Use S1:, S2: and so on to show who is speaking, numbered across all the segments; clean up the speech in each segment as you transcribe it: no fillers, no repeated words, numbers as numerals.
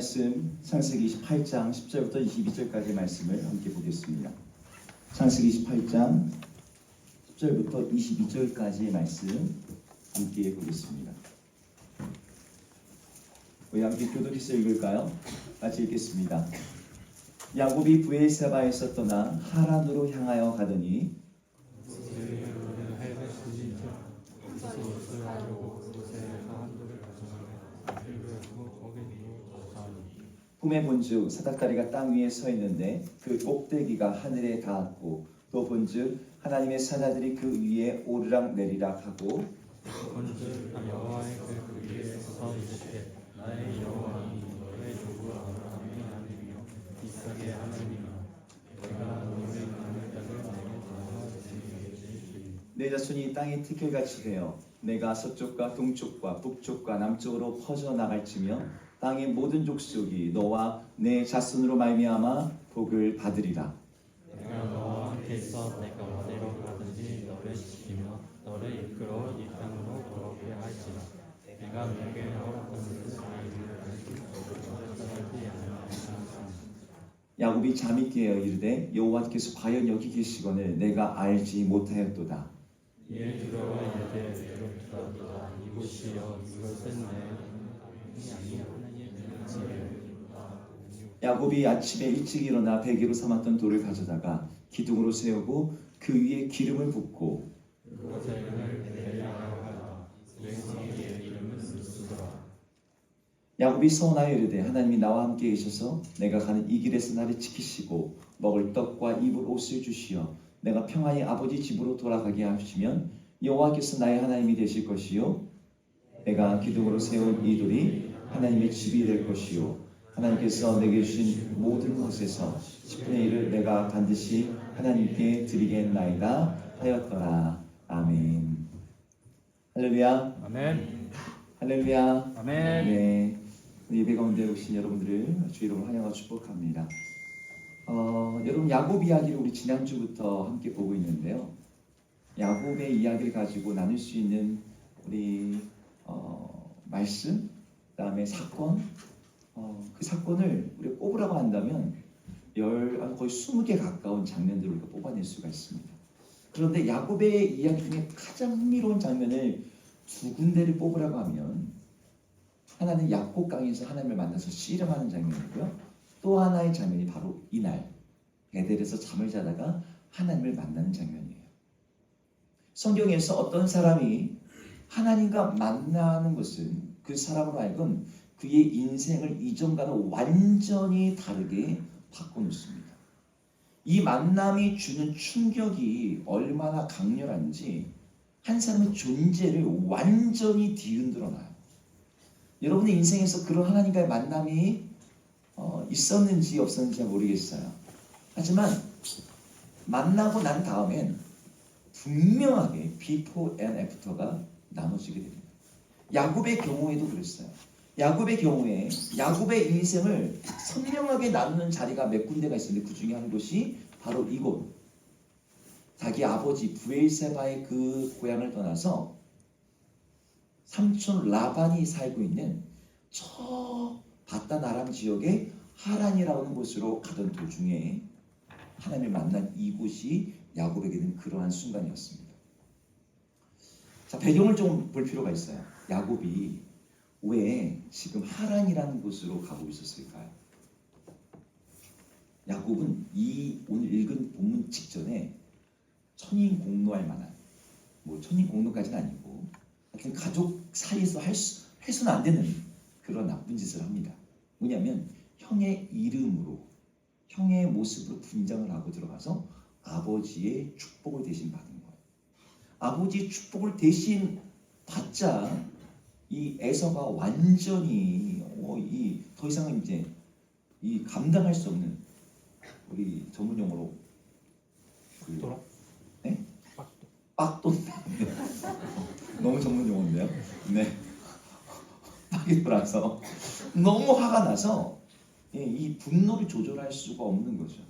S1: 말씀 창세기 28장 10절부터 22절까지의 말씀을 함께 보겠습니다. 창세기 28장 10절부터 22절까지의 말씀 함께 보겠습니다. 우리 함께 교독해서 읽을까요? 같이 읽겠습니다. 야곱이 브엘세바에서 떠나 하란으로 향하여 가더니 꿈에 본즉 사닥다리가 땅 위에 서 있는데 그 꼭대기가 하늘에 닿았고 또 본즉 하나님의 사자들이 그 위에 오르락 내리락 하고
S2: 본즉 여호와의 그 위에 서 있으되 나의 여호와니 너의 조부 아브라함의 하나님이요 이삭의 하나님이라 내가 너의 남의 땅을 내게 주시리니
S1: 내 자손이 땅의 티끌같이 되어 내가 서쪽과 동쪽과 북쪽과 남쪽으로 퍼져 나갈지며 땅의 모든 족속이 너와 내 자손으로 말미암아 복을 받으리라.
S2: 내가 너와 함께 있어 내가 어디로 가든지 너를 지키며 너를 이끌어 이 땅으로 돌아오게 할지라. 내가 너에게 허락한 것을
S1: 야곱이 잠이 깨어 이르되 여호와께서 과연 여기 계시거늘 내가 알지 못하였도다.
S2: 이에 들어와 이르되 들었도다 이곳이여 이것은 내 하나님이 아니요
S1: 야곱이 아침에 일찍 일어나 베개로 삼았던 돌을 가져다가 기둥으로 세우고 그 위에 기름을 붓고
S2: 그것의 이름을 베델이라고 하라. 그의 이름은 미스더라.
S1: 야곱이 서원하여 이르되 하나님이 나와 함께 계셔서 내가 가는 이 길에서 나를 지키시고 먹을 떡과 입을 옷을 주시어 내가 평안히 아버지 집으로 돌아가게 하시면 여호와께서 나의 하나님이 되실 것이요 내가 기둥으로 세운 이 돌이 하나님의 집이 될 것이요 하나님께서 내게 주신 모든 것에서 10분의 1을 내가 반드시 하나님께 드리겠나이다 하였더라. 아멘. 할렐루야.
S2: 아멘.
S1: 할렐루야.
S2: 아멘.
S1: 네. 예배 가운데 오신 여러분들을 주 이름으로 환영하고 축복합니다. 여러분 야곱 이야기를 우리 지난주부터 함께 보고 있는데요. 야곱의 이야기를 가지고 나눌 수 있는 우리 말씀, 그다음에 사건, 그 사건을 우리가 뽑으라고 한다면 거의 20개 가까운 장면들을 우리가 뽑아낼 수가 있습니다. 그런데 야곱의 이야기 중에 가장 흥미로운 장면을 두 군데를 뽑으라고 하면 하나는 약곡강에서 하나님을 만나서 씨름하는 장면이고요. 또 하나의 장면이 바로 이날 베델에서 잠을 자다가 하나님을 만나는 장면이에요. 성경에서 어떤 사람이 하나님과 만나는 것은 그 사람으로 하여금 그의 인생을 이전과는 완전히 다르게 바꿔놓습니다. 이 만남이 주는 충격이 얼마나 강렬한지 한 사람의 존재를 완전히 뒤흔들어놔요. 여러분의 인생에서 그런 하나님과의 만남이 있었는지 없었는지 모르겠어요. 하지만 만나고 난 다음엔 분명하게 before and after가 나눠지게 됩니다. 야곱의 경우에도 그랬어요. 야곱의 경우에 야곱의 인생을 선명하게 나누는 자리가 몇 군데가 있었는데 그 중에 한 곳이 바로 이곳. 자기 아버지 브엘세바의 그 고향을 떠나서 삼촌 라반이 살고 있는 저 바단 아람 지역의 하란이라고 하는 곳으로 가던 도중에 하나님을 만난 이곳이 야곱에게는 그러한 순간이었습니다. 자, 배경을 좀 볼 필요가 있어요. 야곱이 왜 지금 하란이라는 곳으로 가고 있었을까요? 야곱은 이 오늘 읽은 본문 직전에 천인공노할 만한, 천인공노까지는 아니고 하여튼 가족 사이에서 해서는 안 되는 그런 나쁜 짓을 합니다. 뭐냐면 형의 이름으로 형의 모습으로 분장을 하고 들어가서 아버지의 축복을 대신 받은 거예요. 아버지의 축복을 대신 받자 이 에서가 완전히 더 이상은 이제 이 감당할 수 없는 우리 전문 용어로 네? 빡돈 너무 전문 용어인데요. 네. 빡이 돌아서 너무 화가 나서 이 분노를 조절할 수가 없는 거죠.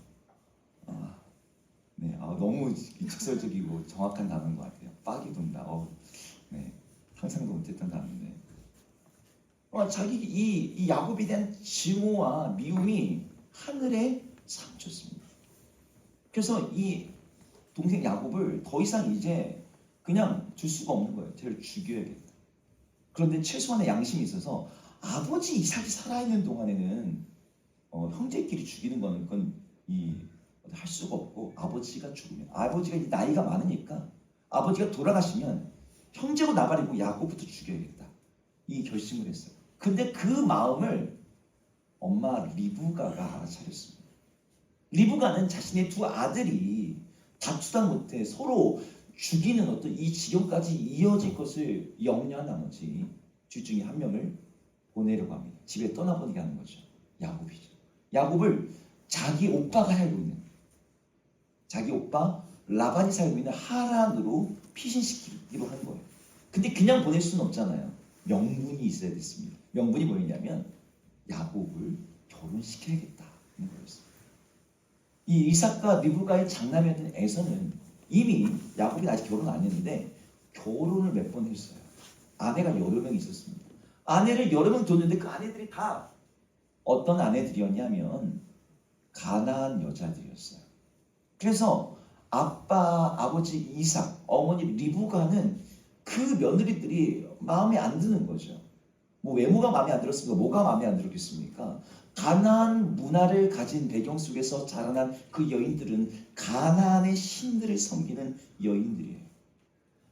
S1: 네, 너무 직설적이고 정확한 단어인 것 같아요. 빡이 돈다. 네, 상상도 못했던 단어인데 자기 이 야곱에 대한 증오와 미움이 하늘에 상쳤습니다. 그래서 이 동생 야곱을 더 이상 이제 그냥 둘 수가 없는 거예요. 쟤를 죽여야겠다. 그런데 최소한의 양심이 있어서 아버지 이삭이 살아있는 동안에는 형제끼리 죽이는 거는 그건 할 수가 없고, 아버지가 죽으면, 아버지가 이제 나이가 많으니까 아버지가 돌아가시면 형제고 나발이고 야곱부터 죽여야겠다, 이 결심을 했어요. 근데 그 마음을 엄마 리브가가 알아차렸습니다. 리브가는 자신의 두 아들이 다투다 못해 서로 죽이는 어떤 이 지경까지 이어질 것을 염려한 나머지 둘 중에 한 명을 보내려고 합니다. 집에 떠나보내게 하는 거죠. 야곱이죠. 야곱을 자기 오빠가 살고 있는, 자기 오빠 라반이 살고 있는 하란으로 피신시키기로 한 거예요. 근데 그냥 보낼 수는 없잖아요. 명분이 있어야 됐습니다. 명분이 뭐였냐면 야곱을 결혼시켜야겠다는 거였어요. 이 이삭과 리브가의 장남이었던 에서는 이미 야곱이 아직 결혼 안 했는데 결혼을 몇 번 했어요. 아내가 여러 명 있었습니다. 아내를 여러 명 뒀는데 그 아내들이 다 어떤 아내들이었냐면 가나안 여자들이었어요. 그래서 아버지 이삭, 어머니 리브가는 그 며느리들이 마음에 안 드는 거죠. 뭐 외모가 마음에 안 들었습니까? 뭐가 마음에 안 들었겠습니까? 가나안 문화를 가진 배경 속에서 자라난 그 여인들은 가나안의 신들을 섬기는 여인들이에요.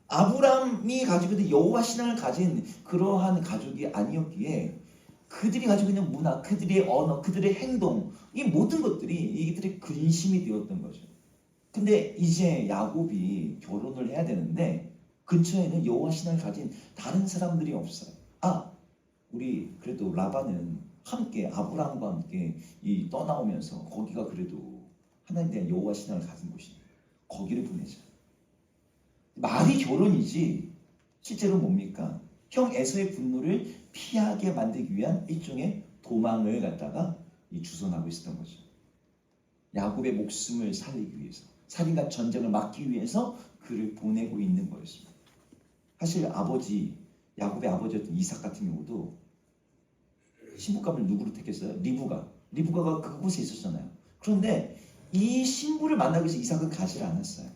S1: 아브라함이 가지고 있는 여호와 신앙을 가진 그러한 가족이 아니었기에 그들이 가지고 있는 문화, 그들의 언어, 그들의 행동, 이 모든 것들이 이들의 근심이 되었던 거죠. 근데 이제 야곱이 결혼을 해야 되는데 근처에는 여호와 신앙을 가진 다른 사람들이 없어요. 우리 그래도 라반은 함께 아브라함과 함께 떠나오면서 거기가 그래도 하나님에 대한 여호와 신앙을 가진 곳이니까 거기를 보내자. 말이 결혼이지 실제로 뭡니까? 형 에서의 분노를 피하게 만들기 위한 일종의 도망을 갖다가 주선하고 있었던 거죠. 야곱의 목숨을 살리기 위해서, 살인과 전쟁을 막기 위해서 그를 보내고 있는 거였습니다. 사실 야곱의 아버지였던 이삭 같은 경우도 신부감을 누구로 택했어요? 리브가가 그곳에 있었잖아요. 그런데 이 신부를 만나기 위해서 이삭은 가지 않았어요.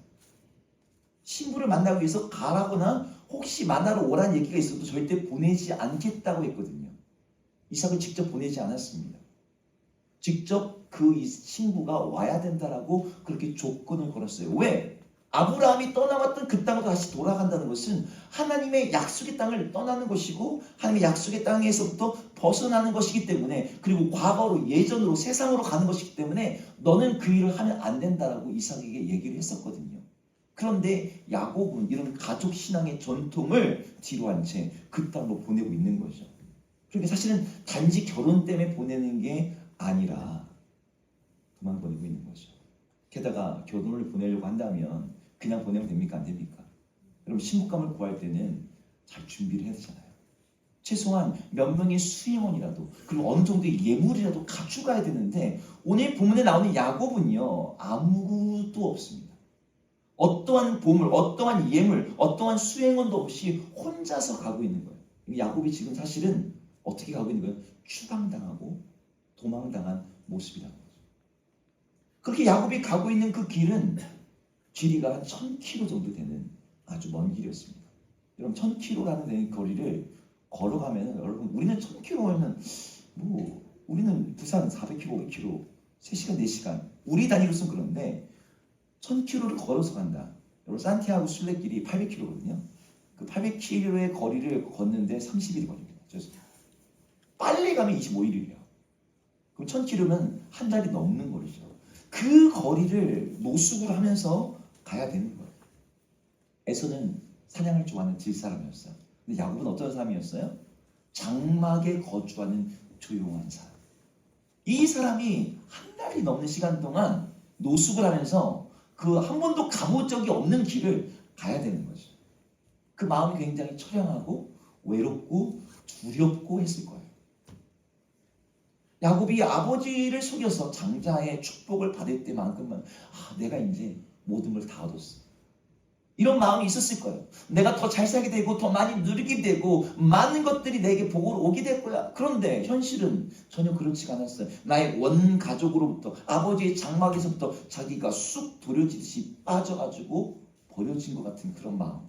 S1: 신부를 만나기 위해서 가라거나 혹시 만나러 오라는 얘기가 있어도 절대 보내지 않겠다고 했거든요. 이삭을 직접 보내지 않았습니다. 직접 그 신부가 와야 된다라고 그렇게 조건을 걸었어요. 왜? 아브라함이 떠나왔던 그 땅으로 다시 돌아간다는 것은 하나님의 약속의 땅을 떠나는 것이고 하나님의 약속의 땅에서부터 벗어나는 것이기 때문에, 그리고 과거로 예전으로 세상으로 가는 것이기 때문에 너는 그 일을 하면 안 된다라고 이삭에게 얘기를 했었거든요. 그런데 야곱은 이런 가족 신앙의 전통을 뒤로 한 채 그 땅으로 보내고 있는 거죠. 그러니까 사실은 단지 결혼 때문에 보내는 게 아니라 도망 보내고 있는 거죠. 게다가 결혼을 보내려고 한다면 그냥 보내면 됩니까? 안 됩니까? 여러분, 신부감을 구할 때는 잘 준비를 해야 되잖아요. 최소한 몇 명의 수행원이라도, 그리고 어느 정도의 예물이라도 갖추가야 되는데 오늘 본문에 나오는 야곱은요, 아무것도 없습니다. 어떠한 보물, 어떠한 예물, 어떠한 수행원도 없이 혼자서 가고 있는 거예요. 야곱이 지금 사실은 어떻게 가고 있는 거예요? 추방당하고 도망당한 모습이라는 거죠. 그렇게 야곱이 가고 있는 그 길은 길이가 한 1000km 정도 되는 아주 먼 길이었습니다. 여러분, 1000km라는 거리를 걸어가면, 여러분, 우리는 1000km면 우리는 부산 400km, 500km, 3시간, 4시간 우리 단위로서는 그런데 1000km를 걸어서 간다. 여러분, 산티아고 순례길이 800km거든요. 그 800km의 거리를 걷는데 30일 걸립니다. 그래서 빨리 가면 25일이에요. 그럼 1000km면 한 달이 넘는 거리죠. 그 거리를 노숙을 하면서 가야 되는 거예요. 에서는 사냥을 좋아하는 질사람이었어요. 근데 야곱은 어떤 사람이었어요? 장막에 거주하는 조용한 사람. 이 사람이 한 달이 넘는 시간 동안 노숙을 하면서 그 한 번도 가본 적이 없는 길을 가야 되는 거죠. 그 마음이 굉장히 처량하고 외롭고 두렵고 했을 거예요. 야곱이 아버지를 속여서 장자의 축복을 받을 때만큼은 내가 이제 모든 걸 다 얻었어. 이런 마음이 있었을 거예요. 내가 더 잘 살게 되고 더 많이 누리게 되고 많은 것들이 내게 복으로 오게 될 거야. 그런데 현실은 전혀 그렇지가 않았어요. 나의 원 가족으로부터 아버지의 장막에서부터 자기가 쑥 도려지듯이 빠져가지고 버려진 것 같은 그런 마음.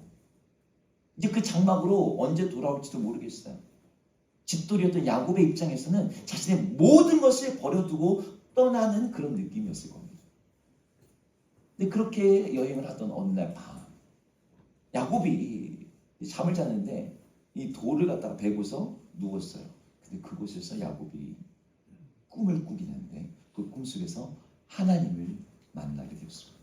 S1: 이제 그 장막으로 언제 돌아올지도 모르겠어요. 집돌이였던 야곱의 입장에서는 자신의 모든 것을 버려두고 떠나는 그런 느낌이었을 겁니다. 근데 그렇게 여행을 하던 어느 날 밤, 야곱이 잠을 잤는데 이 돌을 갖다가 베고서 누웠어요. 근데 그곳에서 야곱이 꿈을 꾸긴 했는데 그 꿈속에서 하나님을 만나게 되었습니다.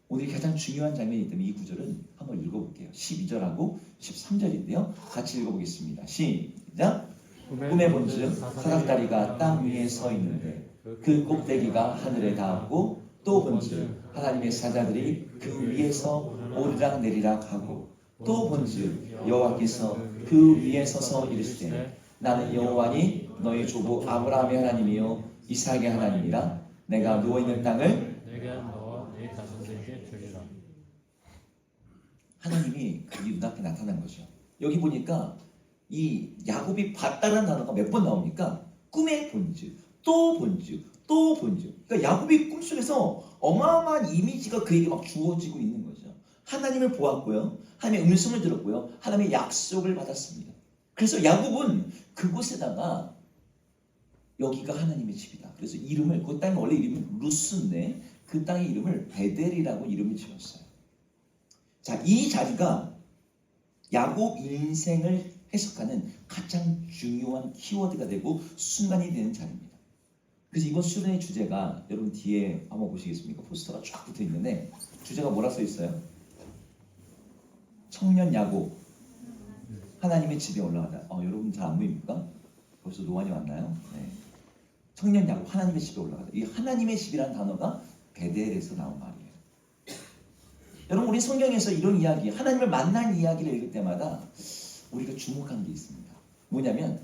S1: 오늘 가장 중요한 장면이기 때문에 이 구절은 한번 읽어볼게요. 12절하고 13절인데요. 같이 읽어보겠습니다. 시작! 꿈에 본즉 사닥다리가 땅 위에 서 있는데 그 꼭대기가 하늘에 닿았고 또 본즉 하나님의 사자들이 그 위에서 오르락 내리락 하고 또 본즉 여호와께서 그 위에 서서 이르시되 나는 여호와니 너희 조부 아브라함의 하나님이요 이삭의 하나님이라. 내가 누워있는 땅을
S2: 내가 너와 내 자손에게 주리라.
S1: 하나님이 그 눈앞에 나타난 거죠. 여기 보니까 이 야곱이 봤다는 단어가 몇 번 나오니까 꿈에 본즉 또 본즉 또 본즉. 그러니까 야곱이 꿈속에서 어마어마한 이미지가 그에게 막 주어지고 있는 거죠. 하나님을 보았고요. 하나님의 음성을 들었고요. 하나님의 약속을 받았습니다. 그래서 야곱은 그곳에다가 여기가 하나님의 집이다. 그래서 이름을, 그 땅의 원래 이름은 루스인데 그 땅의 이름을 베델이라고 이름을 지었어요. 자, 이 자리가 야곱 인생을 해석하는 가장 중요한 키워드가 되고 순간이 되는 자리입니다. 그래서 이번 수련의 주제가 여러분 뒤에 한번 보시겠습니까? 포스터가 쫙 붙어 있는데 주제가 뭐라 써 있어요? 청년 야곱 하나님의 집에 올라가다. 여러분 잘 안 보입니까? 벌써 노안이 왔나요? 네. 청년 야곱 하나님의 집에 올라가다. 이 하나님의 집이라는 단어가 베델에서 나온 말이에요. 여러분 우리 성경에서 이런 이야기, 하나님을 만난 이야기를 읽을 때마다 우리가 주목한 게 있습니다. 뭐냐면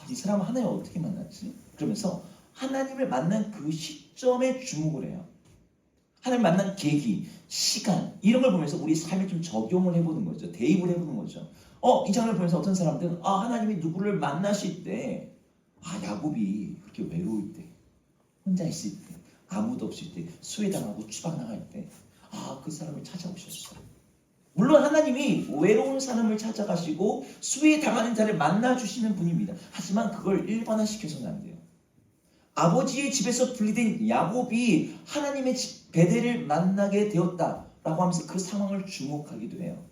S1: 이 사람은 하나님을 어떻게 만났지? 그러면서 하나님을 만난 그 시점에 주목을 해요. 하나님 만난 계기, 시간 이런 걸 보면서 우리 삶에 좀 적용을 해보는 거죠. 대입을 해보는 거죠. 이 장면을 보면서 어떤 사람들은 하나님이 누구를 만나실 때 야곱이 그렇게 외로울 때, 혼자 있을 때, 아무도 없을 때, 수혜당하고 추방당할 때 그 사람을 찾아오셨어요. 물론 하나님이 외로운 사람을 찾아가시고 수혜당하는 자를 만나주시는 분입니다. 하지만 그걸 일반화시켜서는 안 돼요. 아버지의 집에서 분리된 야곱이 하나님의 집 베델을 만나게 되었다라고 하면서 그 상황을 주목하기도 해요.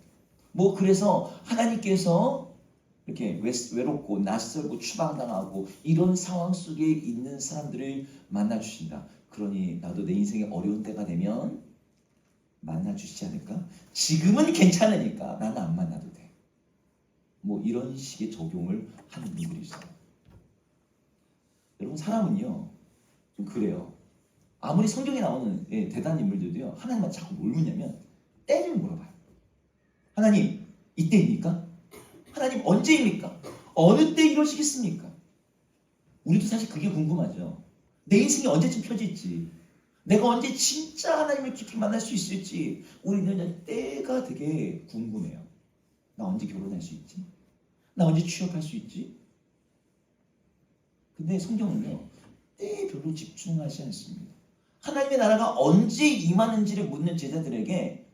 S1: 그래서 하나님께서 이렇게 외롭고 낯설고 추방당하고 이런 상황 속에 있는 사람들을 만나주신다. 그러니 나도 내 인생에 어려운 때가 되면 만나주시지 않을까? 지금은 괜찮으니까 나는 안 만나도 돼. 이런 식의 적용을 하는 분들이 있어요. 여러분 사람은요 좀 그래요. 아무리 성경에 나오는 대단한 인물들도요 하나님만 자꾸 뭘 묻냐면 때를 물어봐요. 하나님 이때입니까? 하나님 언제입니까? 어느 때 이러시겠습니까? 우리도 사실 그게 궁금하죠. 내 인생이 언제쯤 펴질지, 내가 언제 진짜 하나님을 깊이 만날 수 있을지 우리는 때가 되게 궁금해요. 나 언제 결혼할 수 있지? 나 언제 취업할 수 있지? 근데 성경은요 때에 별로 집중하지 않습니다. 하나님의 나라가 언제 임하는지를 묻는 제자들에게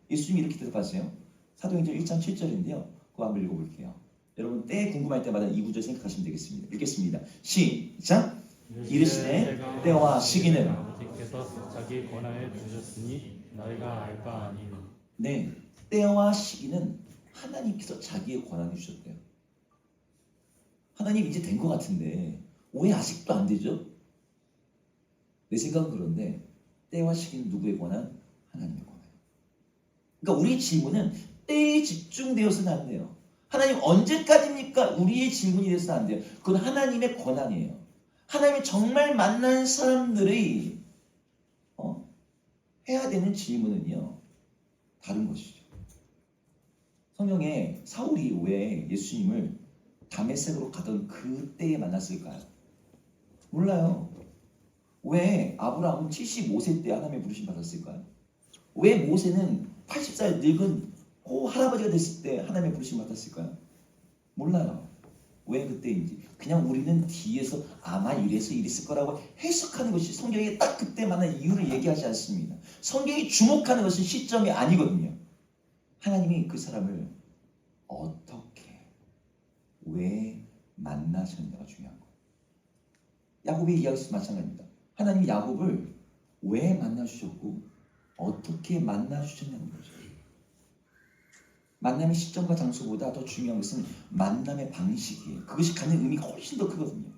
S1: 예수님이 이렇게 대답하세요. 사도행전 1장 7절인데요 그거 한번 읽어볼게요. 여러분 때 궁금할 때마다 이 구절 생각하시면 되겠습니다. 읽겠습니다. 시작! 이르시되 때와 시기는
S2: 아버지께서 자기 권한에 두셨으니 너희가 알 바 아니니.
S1: 네, 때와 시기는 하나님께서 자기의 권한을 주셨대요. 하나님 이제 된 것 같은데 왜 아직도 안 되죠? 내 생각은 그런데 때와 시기는 누구의 권한? 하나님의 권한. 그러니까 우리의 질문은 때에 집중되어서는 안 돼요. 하나님 언제까지입니까? 우리의 질문이 되어서는 안 돼요. 그건 하나님의 권한이에요. 하나님이 정말 만난 사람들의 해야 되는 질문은요 다른 것이죠. 성경에 사울이 왜 예수님을 다메섹으로 가던 그때에 만났을까요? 몰라요. 왜 아브라함은 75세 때 하나님의 부르심 받았을까요? 왜 모세는 80살 늙은 할아버지가 됐을 때 하나님의 부르심을 받았을까요? 몰라요. 왜 그때인지. 그냥 우리는 뒤에서 아마 이래서 이랬을 거라고 해석하는 것이 성경에 딱 그때만한 이유를 얘기하지 않습니다. 성경이 주목하는 것은 시점이 아니거든요. 하나님이 그 사람을 어떻게, 왜 만나셨냐가 중요한 거예요. 야곱의 이야기도 마찬가지입니다. 하나님이 야곱을 왜 만나주셨고 어떻게 만나주셨냐는 거죠. 만남의 시점과 장소보다 더 중요한 것은 만남의 방식이에요. 그것이 갖는 의미가 훨씬 더 크거든요.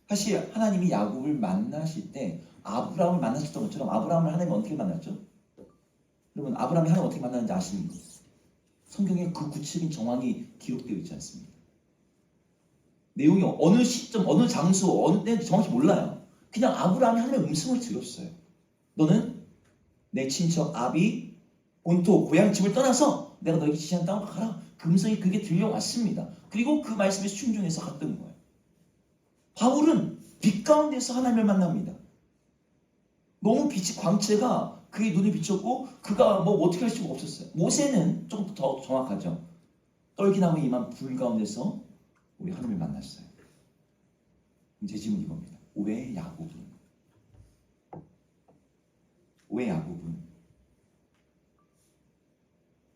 S1: 사실 하나님이 야곱을 만나실 때 아브라함을 만나셨던 것처럼 아브라함을 하나님이 어떻게 만났죠? 여러분 아브라함이 하나님 어떻게 만났는지 아십니까? 성경에 그 구체적인 정황이 기록되어 있지 않습니다. 내용이 어느 시점, 어느 장소, 어느 때 정확히 몰라요. 그냥 아브라함이 하나님의 음성을 들었어요. 너는 내 친척 아비 본토 고향 집을 떠나서 내가 너에게 지시한 땅으로 가라. 그 음성이 그게 들려왔습니다. 그리고 그 말씀에 순종해서 갔던 거예요. 바울은 빛 가운데서 하나님을 만납니다. 너무 빛이 광채가 그의 눈에 비쳤고 그가 뭐 어떻게 할 수가 없었어요. 모세는 좀 더 정확하죠. 떨기나무에 임한 불 가운데서 우리 하나님을 만났어요. 제 질문은 이겁니다. 왜 야곱은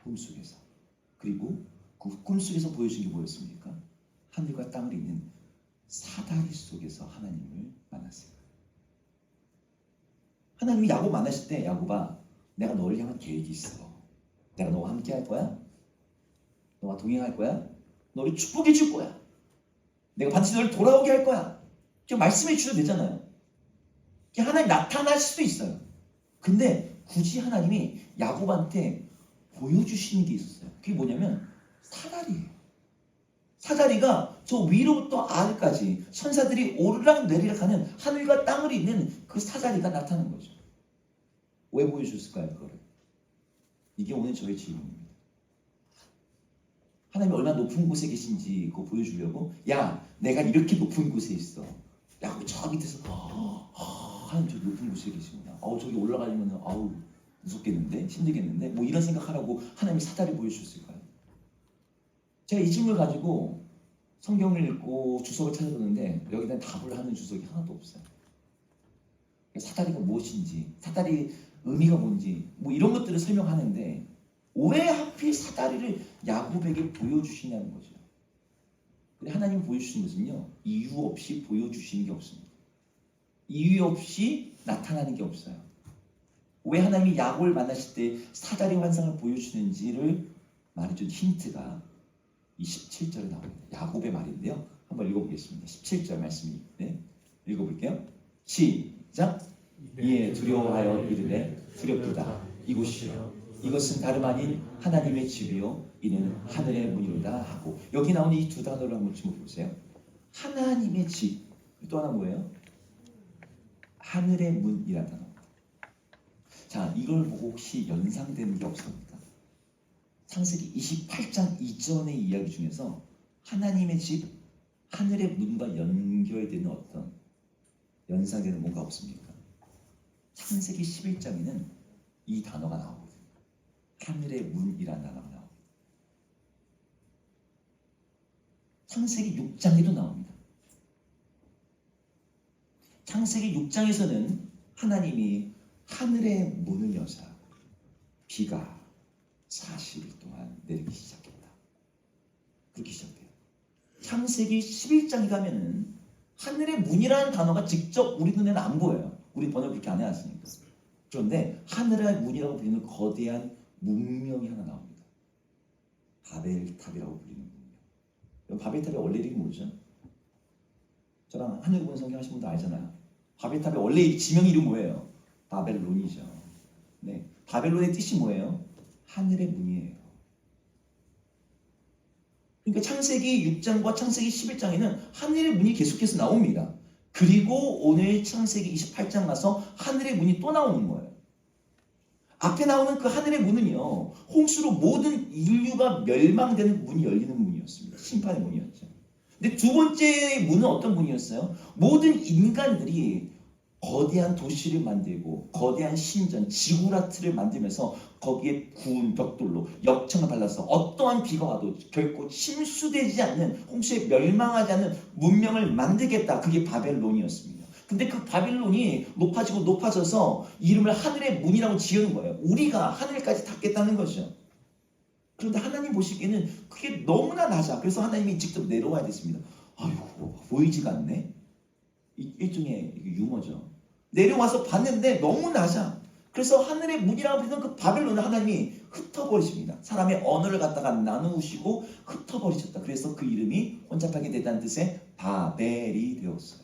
S1: 꿈속에서, 그리고 그 꿈속에서 보여준 게 뭐였습니까? 하늘과 땅을 잇는 사다리 속에서 하나님을 만났어요. 하나님이 야곱 만나실 때 야곱아 내가 너를 향한 계획이 있어. 내가 너와 함께 할 거야. 너와 동행할 거야. 너를 축복해 줄 거야. 내가 반드시 너를 돌아오게 할 거야. 지금 말씀해 주셔도 되잖아요. 하나님 나타날 수도 있어요. 근데 굳이 하나님이 야곱한테 보여주시는 게 있었어요. 그게 뭐냐면 사다리예요. 사다리가 저 위로부터 아래까지 천사들이 오르락 내리락 하는 하늘과 땅을 잇는 그 사다리가 나타나는 거죠. 왜 보여주셨을까요? 그거를. 이게 오늘 저의 질문입니다. 하나님이 얼마나 높은 곳에 계신지 그거 보여주려고 야 내가 이렇게 높은 곳에 있어. 야 저 밑에서 하나님 저 높은 곳에 계시구나. 저기 올라가려면 무섭겠는데? 힘들겠는데? 뭐 이런 생각하라고 하나님이 사다리 보여주셨을까요? 제가 이 질문을 가지고 성경을 읽고 주석을 찾아보는데 여기다 답을 하는 주석이 하나도 없어요. 사다리가 무엇인지, 사다리 의미가 뭔지 뭐 이런 것들을 설명하는데 왜 하필 사다리를 야곱에게 보여주시냐는 거죠. 근데 하나님 보여주시는 것은요. 이유 없이 보여주시는 게 없습니다. 이유 없이 나타나는 게 없어요. 왜 하나님이 야곱을 만나실 때 사다리 환상을 보여주는지를 말해준 힌트가 이 17절에 나옵니다. 야곱의 말인데요. 한번 읽어보겠습니다. 17절 말씀이 읽어볼게요. 시작. 이에 두려워하여 이르되 두렵도다. 이것은 다름 아닌 하나님의 집이요 이는 하늘의 문이로다 하고 여기 나오는 이 두 단어를 한번 주목해 보세요. 하나님의 집. 또 하나 뭐예요? 하늘의 문이라는 단어. 자, 이걸 보고 혹시 연상되는 게 없습니까? 창세기 28장 이전의 이야기 중에서 하나님의 집, 하늘의 문과 연결되는 어떤 연상되는 뭔가 없습니까? 창세기 11장에는 이 단어가 나오거든요. 하늘의 문이라는 단어가 나옵니다. 창세기 6장에도 나옵니다. 창세기 6장에서는 하나님이 하늘의 문을 여사 비가 40일 동안 내리기 시작했다. 그렇게 시작돼요. 창세기 11장에 가면은 하늘의 문이라는 단어가 직접 우리 눈에는 안 보여요. 우리 번역 그렇게 안 해놨으니까. 그런데 하늘의 문이라고 불리는 거대한 문명이 하나 나옵니다. 바벨탑이라고 불리는 문명. 바벨탑의 원래 이름이 뭐죠? 저랑 하늘 본 성경 하신 분도 알잖아요. 바벨탑의 원래 지명 이름 뭐예요? 바벨론이죠. 네, 바벨론의 뜻이 뭐예요? 하늘의 문이에요. 그러니까 창세기 6장과 창세기 11장에는 하늘의 문이 계속해서 나옵니다. 그리고 오늘 창세기 28장 가서 하늘의 문이 또 나오는 거예요. 앞에 나오는 그 하늘의 문은요, 홍수로 모든 인류가 멸망되는 문이 열리는 문이었습니다. 심판의 문이었죠. 근데 두 번째 문은 어떤 문이었어요? 모든 인간들이 거대한 도시를 만들고 거대한 신전 지구라트를 만들면서 거기에 구운 벽돌로 역청을 발라서 어떠한 비가 와도 결코 침수되지 않는, 홍수에 멸망하지 않는 문명을 만들겠다. 그게 바벨론이었습니다. 근데 그 바빌론이 높아지고 높아져서 이름을 하늘의 문이라고 지은 거예요. 우리가 하늘까지 닿겠다는 거죠. 그런데 하나님 보시기에는 그게 너무나 낮아. 그래서 하나님이 직접 내려와야 됐습니다. 아이고, 보이지가 않네. 일종의 유머죠. 내려와서 봤는데 너무 낮아. 그래서 하늘의 문이라고 부르는 그 바벨론을 하나님이 흩어버리십니다. 사람의 언어를 갖다가 나누시고 흩어버리셨다. 그래서 그 이름이 혼잡하게 됐다는 뜻의 바벨이 되었어요.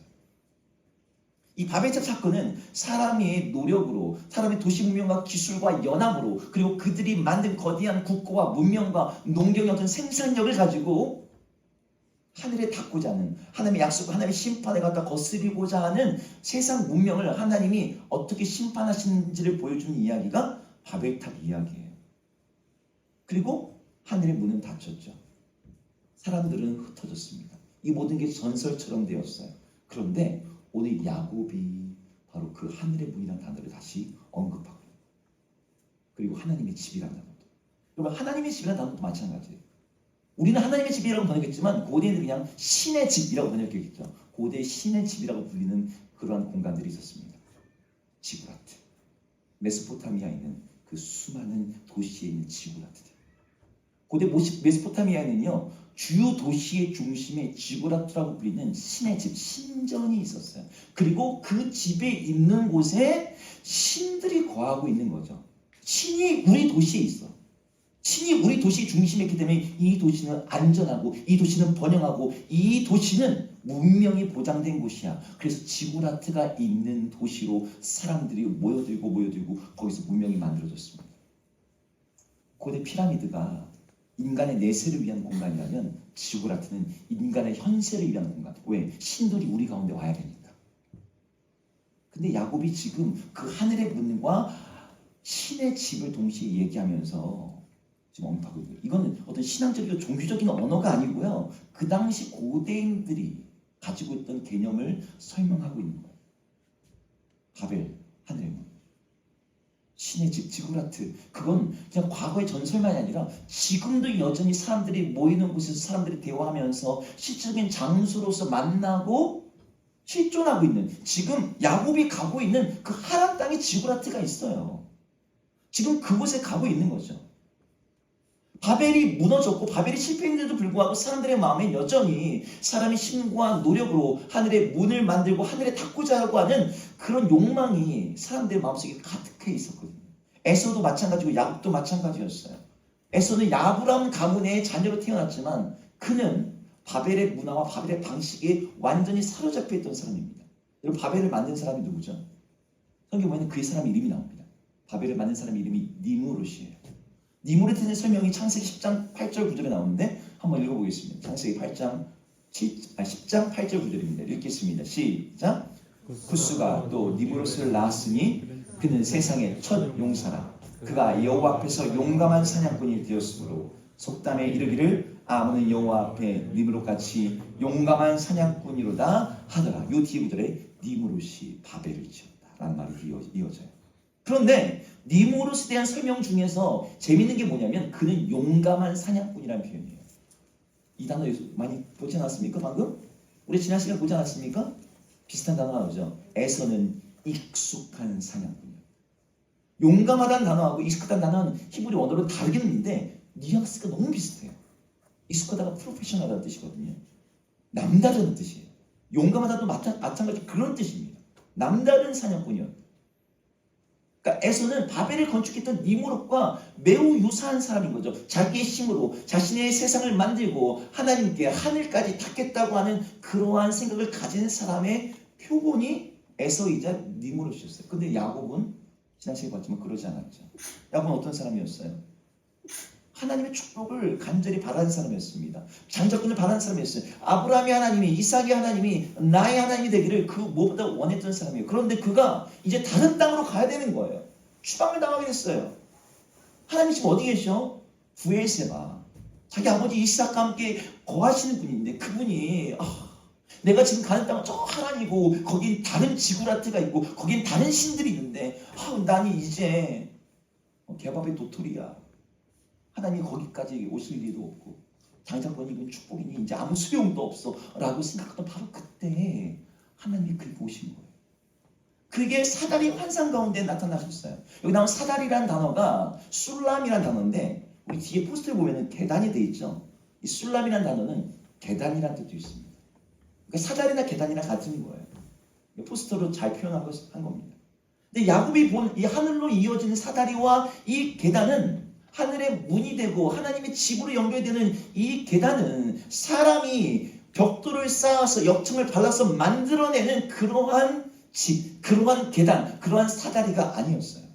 S1: 이 바벨탑 사건은 사람의 노력으로, 사람의 도시 문명과 기술과 연합으로, 그리고 그들이 만든 거대한 국고와 문명과 농경의 어떤 생산력을 가지고 하늘에 닿고자 하는, 하나님의 약속과 하나님의 심판에 갖다 거스리고자 하는 세상 문명을 하나님이 어떻게 심판하시는지를 보여주는 이야기가 바벨탑 이야기예요. 그리고 하늘의 문은 닫혔죠. 사람들은 흩어졌습니다. 이 모든 게 전설처럼 되었어요. 그런데 오늘 야곱이 바로 그 하늘의 문이라는 단어를 다시 언급하고, 그리고 하나님의 집이라는 단어도, 여러분 하나님의 집이라는 단어도 마찬가지예요. 우리는 하나님의 집이라고 번역했지만 고대인들은 그냥 신의 집이라고 번역했겠죠. 고대 신의 집이라고 불리는 그러한 공간들이 있었습니다. 지구라트, 메소포타미아에 있는 그 수많은 도시에 있는 지구라트들. 고대 메소포타미아에는요, 주요 도시의 중심에 지구라트라고 불리는 신의 집, 신전이 있었어요. 그리고 그 집에 있는 곳에 신들이 거하고 있는 거죠. 신이 우리 도시에 있어. 신이 우리 도시 중심에 있기 때문에 이 도시는 안전하고, 이 도시는 번영하고, 이 도시는 문명이 보장된 곳이야. 그래서 지구라트가 있는 도시로 사람들이 모여들고 거기서 문명이 만들어졌습니다. 고대 피라미드가 인간의 내세를 위한 공간이라면 지구라트는 인간의 현세를 위한 공간. 왜? 신들이 우리 가운데 와야 되니까. 근데 야곱이 지금 그 하늘의 문과 신의 집을 동시에 얘기하면서 지금 언급하고 있고요. 이거는 어떤 신앙적이고 종교적인 언어가 아니고요. 그 당시 고대인들이 가지고 있던 개념을 설명하고 있는 거예요. 바벨, 하늘의 문, 신의 집, 지구라트. 그건 그냥 과거의 전설만이 아니라 지금도 여전히 사람들이 모이는 곳에서 사람들이 대화하면서 실질적인 장소로서 만나고 실존하고 있는, 지금 야곱이 가고 있는 그 하란 땅에 지구라트가 있어요. 지금 그곳에 가고 있는 거죠. 바벨이 무너졌고 바벨이 실패했는데도 불구하고 사람들의 마음에 여전히 사람의 힘과 노력으로 하늘의 문을 만들고 하늘에 닿고자 하고 하는 그런 욕망이 사람들의 마음속에 가득해 있었거든요. 에서도 마찬가지고 야곱도 마찬가지였어요. 에서는 아브라함 가문의 자녀로 태어났지만 그는 바벨의 문화와 바벨의 방식에 완전히 사로잡혀 있던 사람입니다. 여러분, 바벨을 만든 사람이 누구죠? 성경에 보면 그 사람 이름이 나옵니다. 바벨을 만든 사람 이름이 니무롯이에요. 니무롯에 대한 설명이 창세기 10장 8절 9절에 나오는데 한번 읽어보겠습니다. 창세기 10장 8절 9절입니다. 읽겠습니다. 시작. 구스가 또 니무롯을 낳았으니 그는 세상의 첫 용사라. 그가 여호와 앞에서 용감한 사냥꾼이 되었으므로 속담에 이르기를 아무는 여호와 앞에 니무롯같이 용감한 사냥꾼이로다 하더라. 요 뒤에 구절에 니무롯이 바벨을 지었다 라는 말이 이어져요. 그런데 니무롯에 대한 설명 중에서 재밌는 게 뭐냐면 그는 용감한 사냥꾼이라는 표현이에요. 이 단어 많이 보지 않았습니까? 방금? 우리 지난 시간 보지 않았습니까? 비슷한 단어 나오죠. 에서는 익숙한 사냥꾼이에요. 용감하다는 단어하고 익숙하다는 단어는 히브리 언어로 다르긴 있는데 뉘앙스가 너무 비슷해요. 익숙하다가 프로페셔널하다는 뜻이거든요. 남다른 뜻이에요. 용감하다도 마찬가지 그런 뜻입니다. 남다른 사냥꾼이요. 그러니까 에서는 바벨을 건축했던 니무롯과 매우 유사한 사람인 거죠. 자기의 힘으로 자신의 세상을 만들고 하나님께 하늘까지 닿겠다고 하는 그러한 생각을 가진 사람의 표본이 에서이자 니무롯이었어요. 근데 야곱은 지난 시간에 봤지만 그러지 않았죠. 야곱은 어떤 사람이었어요? 하나님의 축복을 간절히 바라는 사람이었습니다. 장자권을 바라는 사람이었어요. 아브라함의 하나님이, 이삭의 하나님이 나의 하나님이 되기를 그 무엇보다 원했던 사람이에요. 그런데 그가 이제 다른 땅으로 가야 되는 거예요. 추방을 당하게 됐어요. 하나님 지금 어디 계셔? 부엘세바. 자기 아버지 이삭과 함께 거하시는 분인데 그분이 내가 지금 가는 땅은 저 하나님이고 거긴 다른 지구라트가 있고 거긴 다른 신들이 있는데 나는 이제 개밥의 도토리야. 하나님이 거기까지 오실 리도 없고 장자권이 이건 축복이니 이제 아무 소용도 없어 라고 생각하던 바로 그때 하나님이 그렇게 오신 거예요. 그게 사다리 환상 가운데 나타나셨어요. 여기 나온 사다리라는 단어가 술람이라는 단어인데 우리 뒤에 포스터에 보면 계단이 되어 있죠. 이 술람이라는 단어는 계단이라는 뜻도 있습니다. 그러니까 사다리나 계단이나 같은 거예요. 포스터로 잘 표현한 한 겁니다. 근데 야곱이 본 이 하늘로 이어지는 사다리와 이 계단은 하늘의 문이 되고 하나님의 집으로 연결되는 이 계단은 사람이 벽돌을 쌓아서 역청을 발라서 만들어내는 그러한 집, 그러한 계단, 그러한 사다리가 아니었어요.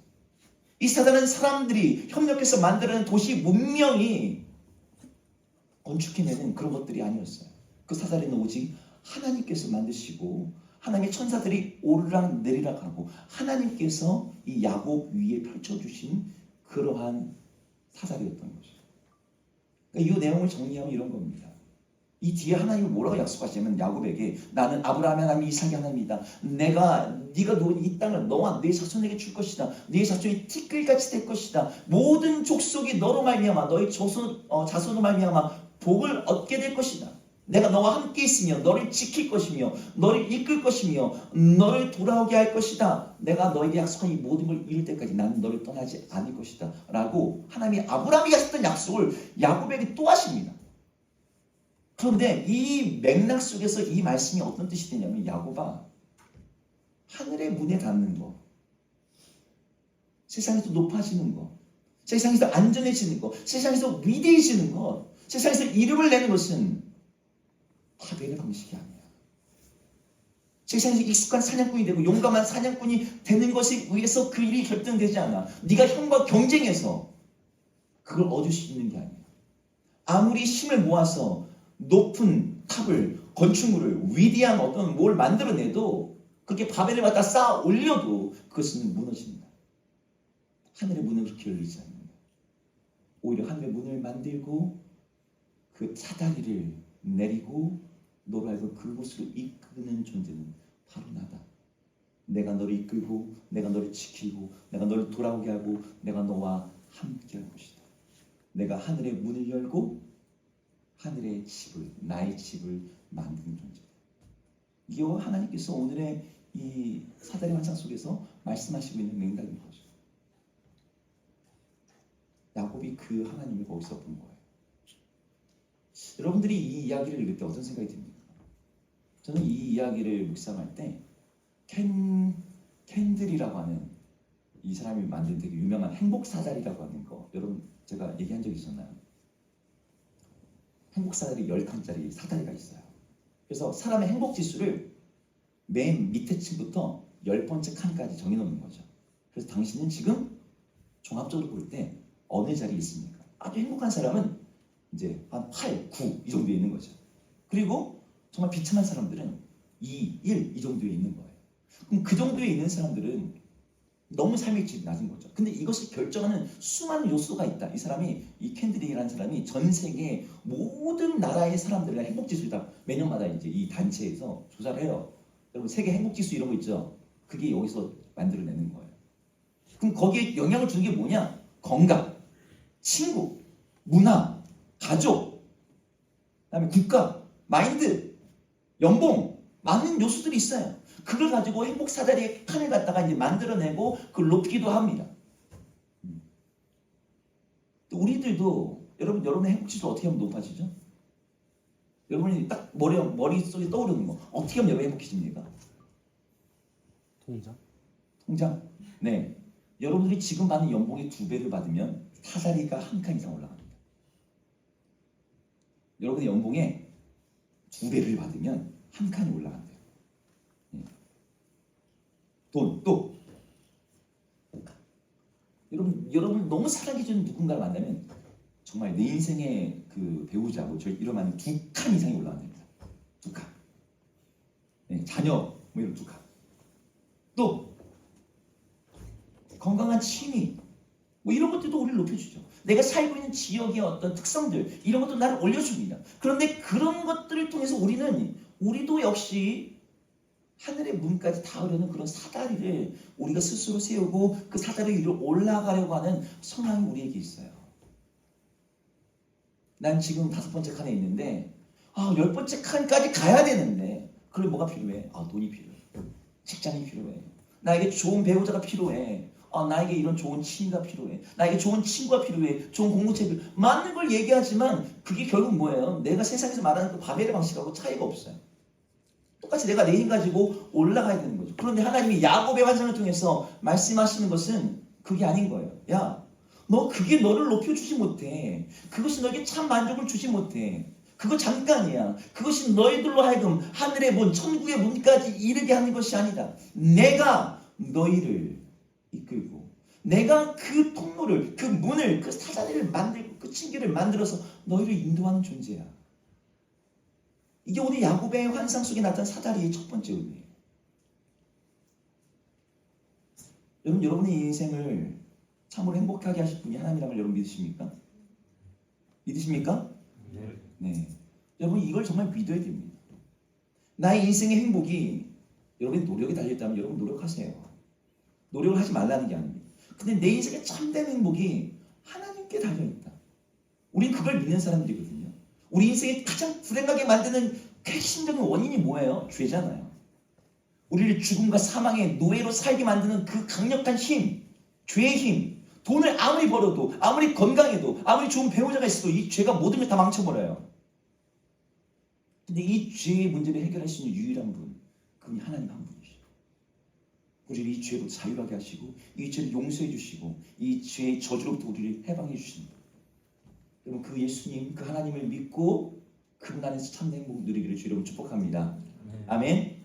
S1: 이 사다리는 사람들이 협력해서 만들어낸 도시 문명이 건축해내는 그런 것들이 아니었어요. 그 사다리는 오직 하나님께서 만드시고 하나님의 천사들이 오르락 내리락 하고 하나님께서 이 야곱 위에 펼쳐주신 그러한 사다리였던 거죠. 그러니까 이 내용을 정리하면 이런 겁니다. 이 뒤에 하나님이 뭐라고 약속하시냐면 야곱에게 나는 아브라함의 하나님, 이삭의 하나님이다. 네가 놓은 이 땅을 너와 네 자손에게 줄 것이다. 네 자손이 티끌같이 될 것이다. 모든 족속이 너로 말미암아 너의 자손으로 말미암아 복을 얻게 될 것이다. 내가 너와 함께 있으며 너를 지킬 것이며 너를 이끌 것이며 너를 돌아오게 할 것이다. 내가 너에게 약속한 이 모든 걸 이룰 때까지 나는 너를 떠나지 않을 것이다. 라고 하나님이 아브라함이 하셨던 약속을 야곱에게 또 하십니다. 그런데 이 맥락 속에서 이 말씀이 어떤 뜻이 되냐면 야곱아, 하늘의 문에 닿는 거, 세상에서 높아지는 거, 세상에서 안전해지는 거, 세상에서 위대해지는 것, 세상에서 이름을 내는 것은 바벨의 방식이 아니야. 세상에서 익숙한 사냥꾼이 되고 용감한 사냥꾼이 되는 것에 의해서 그 일이 결정되지 않아. 네가 형과 경쟁해서 그걸 얻을 수 있는 게 아니야. 아무리 힘을 모아서 높은 탑을, 건축물을, 위대한 어떤 뭘 만들어내도 그렇게 바벨을 갖다 쌓아 올려도 그것은 무너집니다. 하늘의 문은 그렇게 열리지 않는다. 오히려 하늘의 문을 만들고 그 사다리를 내리고 너로 하여금 그곳으로 이끄는 존재는 바로 나다. 내가 너를 이끌고 내가 너를 지키고 내가 너를 돌아오게 하고 내가 너와 함께 할 것이다. 내가 하늘의 문을 열고 하늘의 집을, 나의 집을 만드는 존재다. 이게 하나님께서 오늘의 이 사다리 환상 속에서 말씀하시고 있는 맥락인 거죠. 야곱이 그 하나님을 거기서 본 거예요. 여러분들이 이 이야기를 읽을 때 어떤 생각이 듭니까? 저는 이 이야기를 묵상할 때 캔들이라고 하는 이 사람이 만든 되게 유명한 행복사다리라고 하는 거 여러분 제가 얘기한 적 있었나요? 행복사다리 10칸짜리 사다리가 있어요. 그래서 사람의 행복지수를 맨 밑에 층부터 10번째 칸까지 정해놓는 거죠. 그래서 당신은 지금 종합적으로 볼 때 어느 자리에 있습니까? 아주 행복한 사람은 이제 한 8, 9 이 정도에 있는 거죠. 그리고 정말 비참한 사람들은 2, 1 이 정도에 있는 거예요. 그럼 그 정도에 있는 사람들은 너무 삶의 질이 낮은 거죠. 근데 이것을 결정하는 수많은 요소가 있다. 이 사람이, 이 캔들이라는 사람이 전 세계 모든 나라의 사람들의 행복지수를 다 매년마다 이제 이 단체에서 조사를 해요. 여러분 세계 행복지수 이런 거 있죠? 그게 여기서 만들어내는 거예요. 그럼 거기에 영향을 주는 게 뭐냐? 건강, 친구, 문화, 가족, 그다음에 국가, 마인드, 연봉, 많은 요소들이 있어요. 그걸 가지고 행복 사다리의 칸을 갖다가 이제 만들어내고 그걸 높이기도 합니다. 또 우리들도 여러분의 행복지수 어떻게 하면 높아지죠? 여러분이 딱 머릿속에 떠오르는 거 어떻게 하면 여러분 행복해집니까? 통장? 네. 여러분들이 지금 받는 연봉의 2배를 받으면 사다리가 한 칸 이상 올라갑니다. 여러분의 연봉의 2배를 받으면 한 칸이 올라간대요. 돈, 또 여러분 너무 사랑해주는 누군가를 만나면 정말 내 인생의 그 배우자고 저 이러면 2칸 이상이 올라간답니다. 2칸. 네, 자녀 뭐 이런 2칸. 또 건강한 취미 뭐 이런 것들도 우리를 높여주죠. 내가 살고 있는 지역의 어떤 특성들 이런 것도 나를 올려줍니다. 그런데 그런 것들을 통해서 우리는 우리도 역시 하늘의 문까지 닿으려는 그런 사다리를 우리가 스스로 세우고 그 사다리 위로 올라가려고 하는 성향이 우리에게 있어요. 난 지금 5번째 칸에 있는데 10번째 칸까지 가야 되는데 그럼 뭐가 필요해? 돈이 필요해. 직장이 필요해. 나에게 좋은 배우자가 필요해. 나에게 이런 좋은 취미가 필요해. 나에게 좋은 친구가 필요해. 좋은 공동체 필요해. 많은 걸 얘기하지만 그게 결국 뭐예요? 내가 세상에서 말하는 그 바벨의 방식하고 차이가 없어요. 똑같이 내가 내 힘 가지고 올라가야 되는 거죠. 그런데 하나님이 야곱의 환상을 통해서 말씀하시는 것은 그게 아닌 거예요. 야, 너 그게 너를 높여주지 못해. 그것이 너에게 참 만족을 주지 못해. 그거 잠깐이야. 그것이 너희들로 하여금 하늘의 문, 천국의 문까지 이르게 하는 것이 아니다. 내가 너희를 이끌고 내가 그 통로를, 그 문을, 그 사다리를 만들고 그 층계를 만들어서 너희를 인도하는 존재야. 이게 오늘 야곱의 환상 속에 나타난 사다리의 첫 번째 의미예요. 여러분의 인생을 참으로 행복하게 하실 분이 하나님이라는 걸 여러분 믿으십니까? 믿으십니까? 네. 여러분 이걸 정말 믿어야 됩니다. 나의 인생의 행복이 여러분의 노력에 달려있다면 여러분 노력하세요. 노력을 하지 말라는 게 아닙니다. 근데 내 인생의 참된 행복이 하나님께 달려있다. 우린 그걸 믿는 사람들이거든요. 우리 인생이 가장 불행하게 만드는 핵심적인 원인이 뭐예요? 죄잖아요. 우리를 죽음과 사망의 노예로 살게 만드는 그 강력한 힘, 죄의 힘. 돈을 아무리 벌어도, 아무리 건강해도, 아무리 좋은 배우자가 있어도 이 죄가 모든 걸 다 망쳐버려요. 근데 이 죄의 문제를 해결할 수 있는 유일한 분, 그분이 하나님 한 분이시죠. 우리를 이 죄로 자유하게 하시고 이 죄를 용서해 주시고 이 죄의 저주로부터 우리를 해방해 주시는 분. 여러분 그 예수님, 그 하나님을 믿고 그분 안에서 참된 행복을 누리기를 주 여러분 축복합니다. 아멘.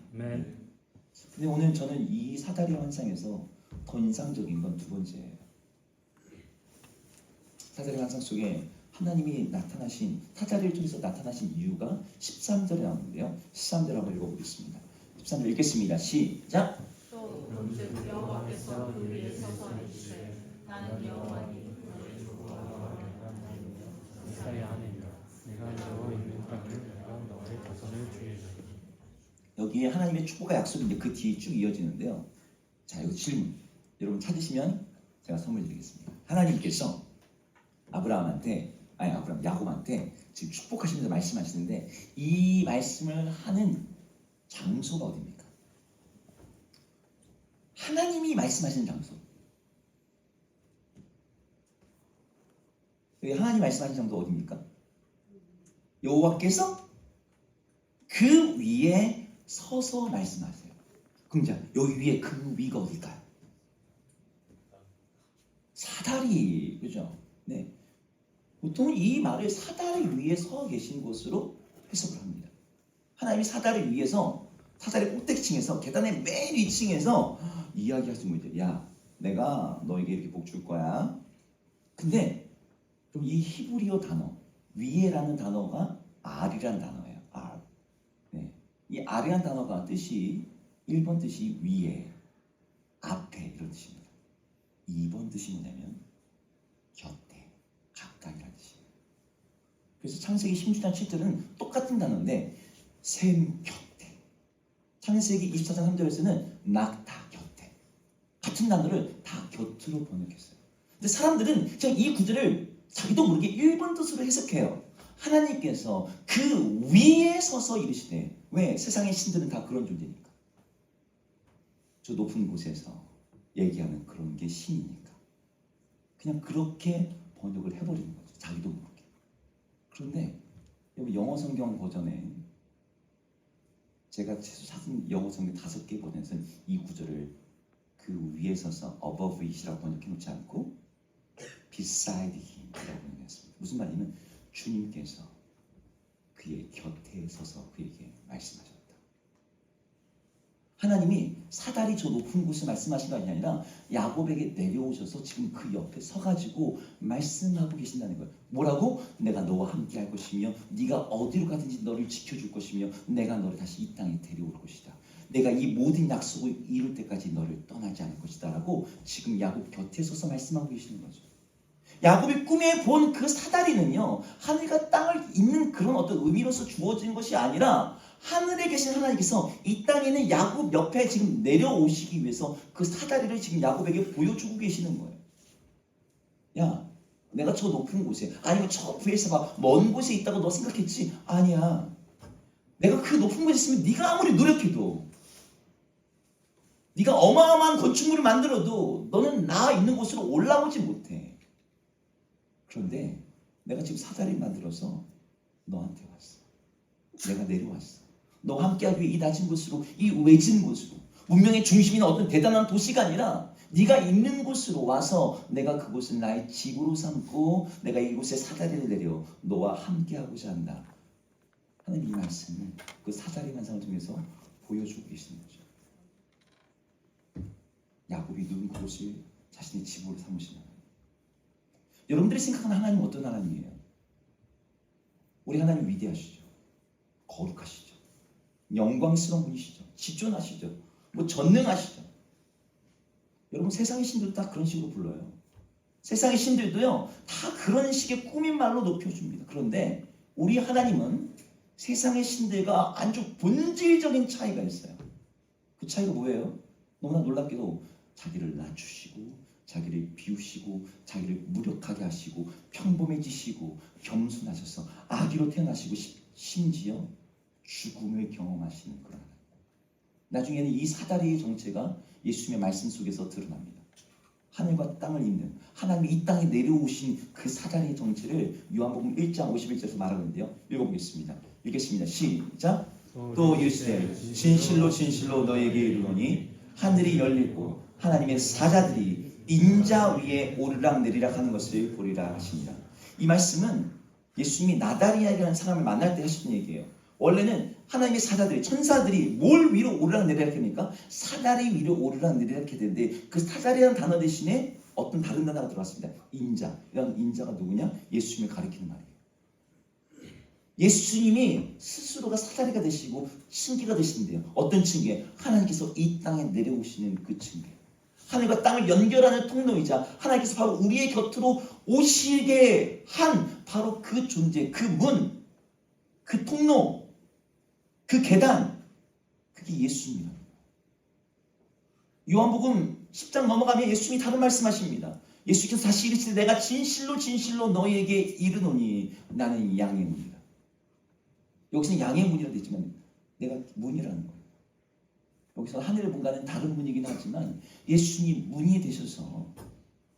S1: 근데 오늘 저는 이 사다리 환상에서 더 인상적인 건 두 번째예요. 사다리 환상 속에 하나님이 나타나신, 사다리를 통해서 나타나신 이유가 13절에 나오는데요. 13절 한번 읽어보겠습니다. 13절 읽겠습니다. 시작.
S3: 또 즉 여호와께서 그 위에 서서 이르시되 나는 여호와니 너의 조국과
S2: 이스라엘 하나님이라 내가 너로 있는 땅을 내가 너의 자손을 주게 하리라.
S1: 여기에 하나님의 축복과 약속이 그 뒤에 쭉 이어지는데요. 자, 이거 질문. 여러분 찾으시면 제가 선물 드리겠습니다. 하나님께서 야곱한테 지금 축복하시면서 말씀하시는데 이 말씀을 하는 장소가 어디입니까? 하나님이 말씀하시는 장소. 여기 하나님이 말씀하시는 장소 어디입니까? 여호와께서 그 위에 서서 말씀하세요. 그럼 자, 여기 위에 그 위가 어딜까요? 사다리, 그죠? 네. 보통 이 말을 사다리 위에 서 계신 곳으로 해석을 합니다. 하나님이 사다리 위에서, 사다리 꼭대기층에서, 계단의 맨 위층에서 이야기하시는 거죠. 야, 내가 너에게 이렇게 복 줄 거야. 근데 그럼 이 히브리어 단어, 위에라는 단어가 R이라는 단어예요. R. 네. 이 R이라는 단어가 뜻이 1번 뜻이 위에, 앞에 이런 뜻입니다. 2번 뜻이 뭐냐면 곁에, 가까이라는 뜻이에요. 그래서 창세기 16장 7절은 똑같은 단어인데 샘 곁에, 창세기 24장 3절에서는 낙타 곁에, 같은 단어를 다 곁으로 번역했어요. 근데 사람들은 그냥 이 구절을 자기도 모르게 1번 뜻으로 해석해요. 하나님께서 그 위에 서서 이르시되, 왜? 세상의 신들은 다 그런 존재니까. 저 높은 곳에서 얘기하는 그런 게 신이니까. 그냥 그렇게 번역을 해버리는 거죠. 자기도 모르게. 그런데 여기 영어 성경 버전에, 제가 찾은 영어 성경 5개 버전에서는 이 구절을 그 위에 서서 above it이라고 번역해 놓지 않고 beside him이라고 번역했습니다. 무슨 말이냐면 주님께서 그의 곁에 서서 그에게 말씀하셨다. 하나님이 사다리 저 높은 곳에 말씀하신 게 아니라 야곱에게 내려오셔서 지금 그 옆에 서가지고 말씀하고 계신다는 거예요. 뭐라고? 내가 너와 함께 할 것이며 네가 어디로 가든지 너를 지켜줄 것이며 내가 너를 다시 이 땅에 데려올 것이다. 내가 이 모든 약속을 이룰 때까지 너를 떠나지 않을 것이다 라고 지금 야곱 곁에 서서 말씀하고 계시는 거죠. 야곱이 꿈에 본 그 사다리는요, 하늘과 땅을 잇는 그런 어떤 의미로서 주어진 것이 아니라 하늘에 계신 하나님께서 이 땅에 있는 야곱 옆에 지금 내려오시기 위해서 그 사다리를 지금 야곱에게 보여주고 계시는 거예요. 야, 내가 저 높은 곳에, 아니면 저 위에서 막 먼 곳에 있다고 너 생각했지? 아니야. 내가 그 높은 곳에 있으면 네가 아무리 노력해도, 네가 어마어마한 건축물을 만들어도 너는 나 있는 곳으로 올라오지 못해. 그런데 내가 지금 사다리 만들어서 너한테 왔어. 내가 내려왔어. 너와 함께하기 위해 이 낮은 곳으로, 이 외진 곳으로, 문명의 중심이나 어떤 대단한 도시가 아니라 네가 있는 곳으로 와서 내가 그곳을 나의 집으로 삼고 내가 이곳에 사다리를 내려 너와 함께하고자 한다. 하나님 이 말씀을 그 사다리 환상을 통해서 보여주고 계시는 거죠. 야곱이 누운 그곳을 자신의 집으로 삼으시는 하나님. 여러분들이 생각하는 하나님은 어떤 하나님이에요? 우리 하나님 위대하시죠. 거룩하시죠. 영광스러운 분이시죠. 지존하시죠. 뭐 전능하시죠. 여러분 세상의 신들도 다 그런 식으로 불러요. 세상의 신들도요 다 그런 식의 꾸민 말로 높여줍니다. 그런데 우리 하나님은 세상의 신들과 아주 본질적인 차이가 있어요. 그 차이가 뭐예요? 너무나 놀랍게도 자기를 낮추시고 자기를 비우시고 자기를 무력하게 하시고 평범해지시고 겸손하셔서 아기로 태어나시고 심지어 죽음을 경험하시는 그런 하나님. 나중에는 이 사다리의 정체가 예수님의 말씀 속에서 드러납니다. 하늘과 땅을 잇는 하나님이 이 땅에 내려오신 그 사다리의 정체를 요한복음 1장 51절에서 말하는데요. 읽어보겠습니다. 읽겠습니다. 시작. 또 이르시되 진실로 진실로 너에게 이르노니 하늘이 열리고 하나님의 사자들이 인자 위에 오르락내리락 하는 것을 보리라 하십니다. 이 말씀은 예수님이 나다리아라는 사람을 만날 때 하시는 얘기예요. 원래는 하나님의 사자들이, 천사들이 뭘 위로 오르락내리락 합니까? 사다리 위로 오르락내리락 해야 되는데 그 사다리라는 단어 대신에 어떤 다른 단어가 들어왔습니다. 인자. 이런 인자가 누구냐? 예수님을 가리키는 말이에요. 예수님이 스스로가 사다리가 되시고 층계가 되시는데요. 어떤 층계? 하나님께서 이 땅에 내려오시는 그 층계. 하늘과 땅을 연결하는 통로이자 하나님께서 바로 우리의 곁으로 오시게 한 바로 그 존재, 그 문, 그 통로, 그 계단, 그게 예수입니다. 요한복음 10장 넘어가면 예수님이 다른 말씀하십니다. 예수께서 다시 이르시되 내가 진실로 진실로 너희에게 이르노니 나는 양의 문이다. 여기서는 양의 문이라 되지만 내가 문이라는 거예요. 여기서 하늘의 문과는 다른 문이긴 하지만 예수님이 문이 되셔서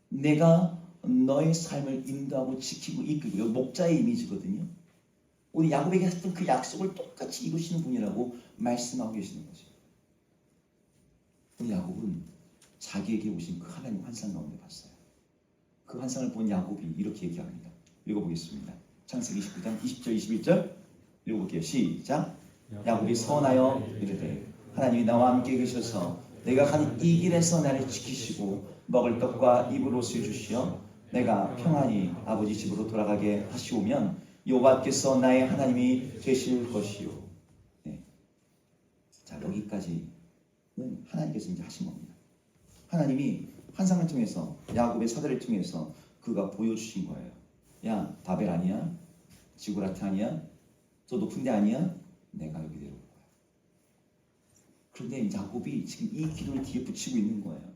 S1: 내가 너의 삶을 인도하고 지키고 이끌고, 목자의 이미지거든요. 우리 야곱에게 했던 그 약속을 똑같이 이루시는 분이라고 말씀하고 계시는 거죠. 우리 야곱은 자기에게 오신 그 하나님 환상 가운데 봤어요. 그 환상을 본 야곱이 이렇게 얘기합니다. 읽어보겠습니다. 창세기 29장 20절 21절 읽어볼게요. 시작. 야곱이 서원하여 이르되 하나님이 나와 함께 계셔서 내가 가는 이 길에서 나를 지키시고 먹을 떡과 입을 옷을 주시어 내가 평안히 아버지 집으로 돌아가게 하시오면 여호와께서 나의 하나님이 되실 것이요. 네. 자, 여기까지는 하나님께서 이제 하신 겁니다. 하나님이 환상을 통해서 야곱의 사다리를 통해서 그가 보여주신 거예요. 야, 바벨 아니야? 지구라트 아니야? 저 높은 데 아니야? 내가 여기 내려올 거야. 그런데 야곱이 지금 이 기도를 뒤에 붙이고 있는 거예요.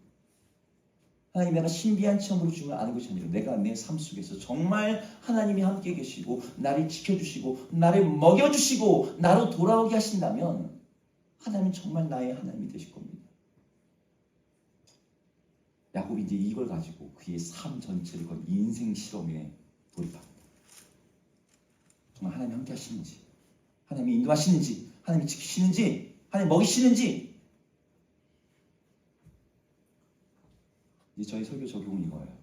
S1: 하나님, 내가 신비한 체험으로 주님을 아는 것이 아니라 내가 내 삶 속에서 정말 하나님이 함께 계시고 나를 지켜주시고 나를 먹여주시고 나로 돌아오게 하신다면 하나님은 정말 나의 하나님이 되실 겁니다. 야곱이 이제 이걸 가지고 그의 삶 전체를 건 인생 실험에 돌입합니다. 정말 하나님 함께 하시는지, 하나님이 인도하시는지, 하나님이 지키시는지, 하나님 먹이시는지. 이제 저희 설교 적용은 이거예요.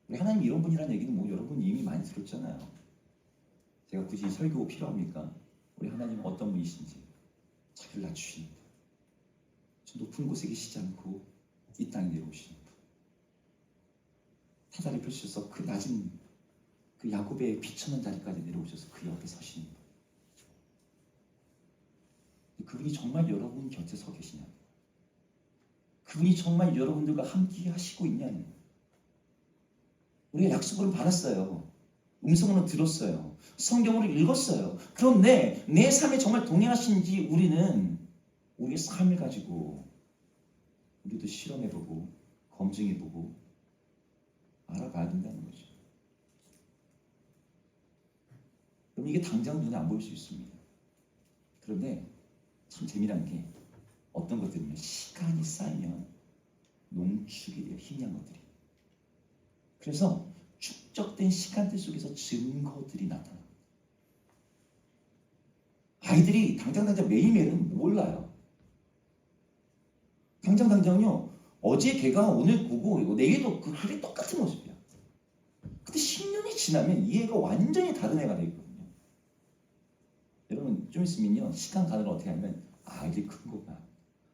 S1: 우리 하나님 이런 분이라는 얘기는 뭐 여러분 이미 많이 들었잖아요. 제가 굳이 설교 필요합니까? 우리 하나님은 어떤 분이신지 자기를 낮추십니다. 저 높은 곳에 계시지 않고 이 땅에 내려오시는 분. 사다리 펼치셔서 그 낮은 그 야곱의 비천한 자리까지 내려오셔서 그 옆에 서시는 분. 그분이 정말 여러분 곁에 서 계시냐? 그분이 정말 여러분들과 함께 하시고 있냐는, 우리가 약속을 받았어요. 음성으로 들었어요. 성경으로 읽었어요. 그런데 내 삶에 정말 동행하신지 우리는 우리의 삶을 가지고 우리도 실험해보고 검증해보고 알아가야 된다는 거죠. 그럼 이게 당장 눈에 안 보일 수 있습니다. 그런데 참 재미난 게 어떤 것들이면 시간이 쌓이면 농축이 돼요. 희미한 것들이. 그래서 축적된 시간들 속에서 증거들이 나타납니다. 아이들이 당장 매일매일은 몰라요. 당장은요, 어제 걔가 오늘 보고 내일도 그 글이 똑같은 모습이야. 근데 10년이 지나면 이 애가 완전히 다른 애가 되거든요. 여러분 좀 있으면요, 시간 가는 걸 어떻게 하냐면 아이들이 큰 거가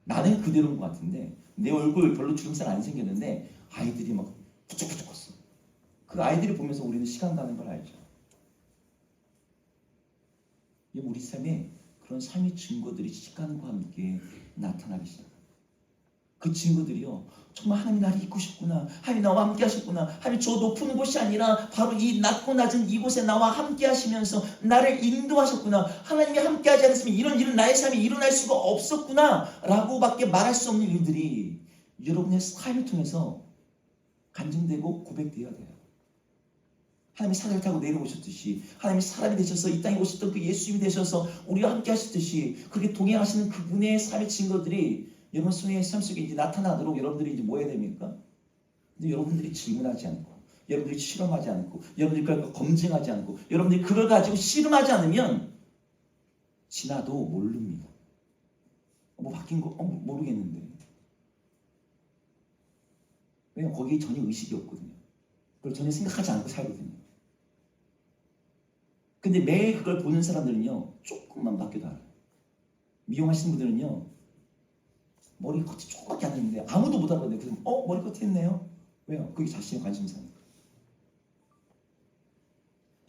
S1: 나는 그대로인 것 같은데 내 얼굴 별로 주름살 안 생겼는데 아이들이 막 부쩍부쩍 컸어. 그 아이들이 보면서 우리는 시간 가는 걸 알죠. 우리 삶에 그런 삶의 증거들이 시간과 함께 나타나기 시작합니다. 그 친구들이요, 정말 하나님 나를 잊고 싶구나, 하나님 나와 함께 하셨구나, 하나님 저 높은 곳이 아니라 바로 이 낮고 낮은 이곳에 나와 함께 하시면서 나를 인도하셨구나, 하나님이 함께 하지 않았으면 이런 일은 나의 삶에 일어날 수가 없었구나 라고 밖에 말할 수 없는 일들이 여러분의 삶을 통해서 간증되고 고백되어야 돼요. 하나님이 사다리를 타고 내려오셨듯이, 하나님이 사람이 되셔서 이 땅에 오셨던 그 예수님이 되셔서 우리와 함께 하셨듯이, 그렇게 동행하시는 그분의 삶의 증거들이 여러분 손의 삶 속에 이제 나타나도록 여러분들이 이제 뭐 해야 됩니까? 근데 여러분들이 질문하지 않고, 여러분들이 실험하지 않고, 여러분들이 그걸 검증하지 않고, 여러분들이 그걸 가지고 실험하지 않으면 지나도 모릅니다. 뭐 바뀐 거 모르겠는데. 왜냐면 거기에 전혀 의식이 없거든요. 그걸 전혀 생각하지 않고 살거든요. 근데 매일 그걸 보는 사람들은요, 조금만 바뀌어도 알아요. 미용하시는 분들은요, 머리 끝이 조금밖에 안 했는데 아무도 못 알아봤는데 그래서 머리 끝이 했네요. 왜요? 그게 자신의 관심사니까.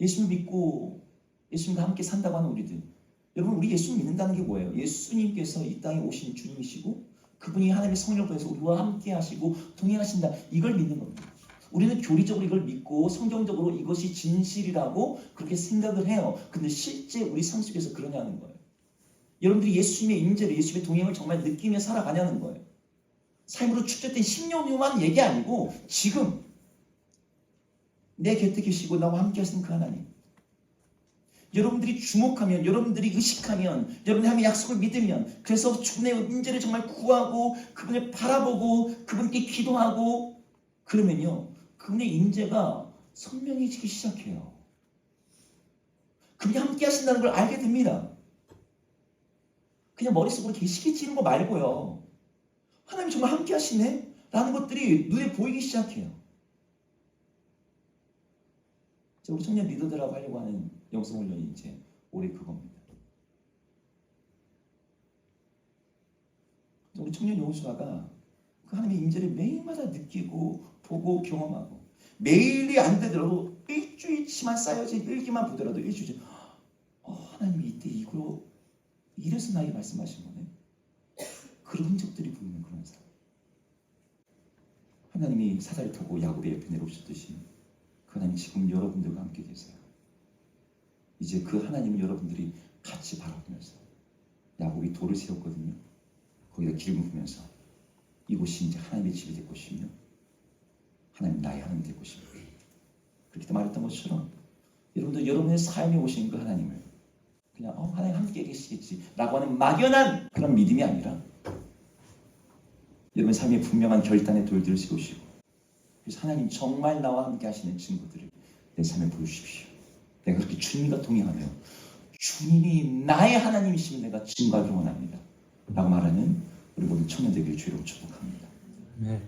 S1: 예수를 믿고 예수님과 함께 산다고 하는 우리들, 여러분 우리 예수 믿는다는 게 뭐예요? 예수님께서 이 땅에 오신 주님이시고 그분이 하나님의 성령을 보내서 우리와 함께 하시고 동행하신다, 이걸 믿는 겁니다. 우리는 교리적으로 이걸 믿고 성경적으로 이것이 진실이라고 그렇게 생각을 해요. 근데 실제 우리 삶 속에서 그러냐는 거예요. 여러분들이 예수님의 임재를, 예수님의 동행을 정말 느끼며 살아가냐는 거예요. 삶으로 축적된 10년 후만 얘기 아니고 지금 내 곁에 계시고 나와 함께 하시는 그 하나님, 여러분들이 주목하면, 여러분들이 의식하면, 여러분이 하나님의 약속을 믿으면, 그래서 그분의 임재를 정말 구하고 그분을 바라보고 그분께 기도하고 그러면요, 그분의 임재가 선명해지기 시작해요. 그분이 함께 하신다는 걸 알게 됩니다. 그냥 머릿속으로 계시게 찌는 거 말고요, 하나님 정말 함께 하시네? 라는 것들이 눈에 보이기 시작해요. 우리 청년 리더들하고 하려고 하는 영성훈련이 이제 올해 그겁니다. 우리 청년 용수가가 그 하나님의 임재를 매일마다 느끼고 보고 경험하고, 매일이 안 되더라도 일주일치만 쌓여진 일기만 보더라도 일주일치, 하나님이 이때 이래서 나에게 말씀하신 거네. 그런 흔적들이 보이는 그런 사람. 하나님이 사다리 타고 야곱의 옆에 내려오셨듯이 그 하나님 지금 여러분들과 함께 계세요. 이제 그 하나님을 여러분들이 같이 바라보면서, 야곱이 돌을 세웠거든요. 거기다 기름을 부으면서 이곳이 이제 하나님의 집이 될 것이며 하나님 나의 하나님이 될 것이며, 그렇게 말했던 것처럼 여러분들 여러분의 삶에 오신 그 하나님을 그냥 하나님 함께 계시겠지 라고 하는 막연한 그런 믿음이 아니라 여러분 삶의 분명한 결단의 돌들을 세우시고, 그래서 하나님 정말 나와 함께 하시는 친구들을 내 삶에 보여주십시오. 내가 그렇게 주님과 동행하며 주님이 나의 하나님이심을 내가 증거하기 원합니다 라고 말하는 우리 모든 청년들에게 주의로 축복합니다.
S2: 네.